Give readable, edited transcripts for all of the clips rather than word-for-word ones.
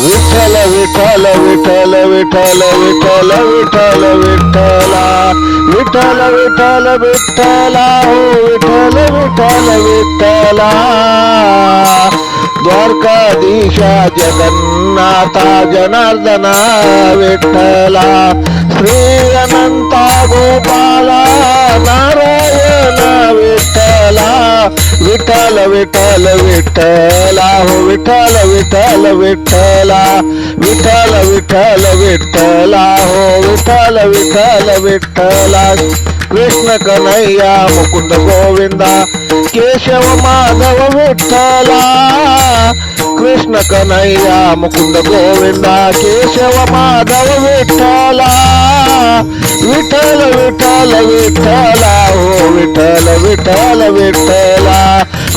विठ्ठल विठ्ठल विठ्ठल विठ्ठल विठ्ठल विठ्ठल विठ्ठला विठ्ठल विठ्ठल विठ्ठला हो विठ्ठल विठ्ठल विठ्ठला द्वारकाधीशा जगन्नाथा जनार्दना विठ्ठला श्री अनंता गोपाला नारायण विठ्ठला विठ्ठल विठ्ठल विठ्ठला हो विठ्ठल विठ्ठल विठ्ठला विठ्ठल विठ्ठल विठ्ठला हो विठ्ठल विठ्ठल विठ्ठला कृष्ण कन्हैया मुकुंद गोविंदा केशव माधव विठ्ठला कृष्ण कन्हैया मुकुंद गोविंदा केशव माधव विठ्ठला विठ्ठल विठ्ठल विठ्ठला हो विठ्ठल विठ्ठल विठ्ठला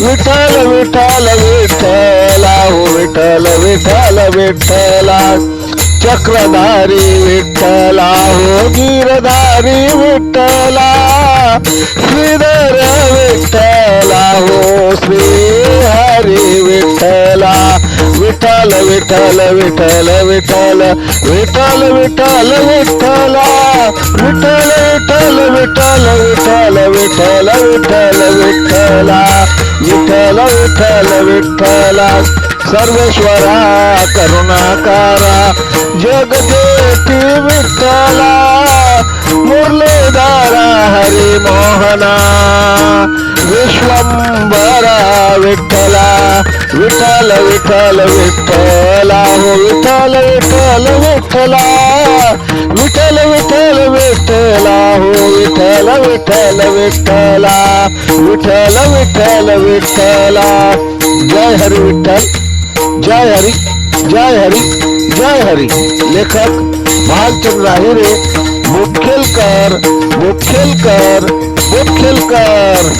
विठ्ठल विठ्ठल विठ्ठला हो विठ्ठल विठ्ठल विठ्ठला चक्रधारी विठ्ठला हो गिरधारी विठ्ठला श्रीधर विठ्ठला हो श्री हरी विठ्ठला विठ्ठल विठ्ठल विठ्ठल विठ्ठल विठ्ठल विठ्ठल विठ्ठला विठ्ठल विठ्ठल विठ्ठल विठ्ठल विठ्ठल विठ्ठल विठ्ठला विठ्ठल विठ्ठल विठ्ठला सर्वेश्वरा करुणाकारा जगदेती विठ्ठला मुरलीधरा हरी मोहना विश्वंभरा विठ्ठला विठ्ठल विठ्ठल विठ्ठला हो विठ्ठल विठ्ठल विठ्ठला विठ्ठल विठ्ठल विठ्ठला हो विठ्ठल विठ्ठल विठ्ठला विठ्ठल विठ्ठल विठ्ठला जय हरी विठ्ठल जय हरी जय हरी जय हरी लेखक भालचंद्र आहिरे मुखेलकर मुखेलकर मुखेलकर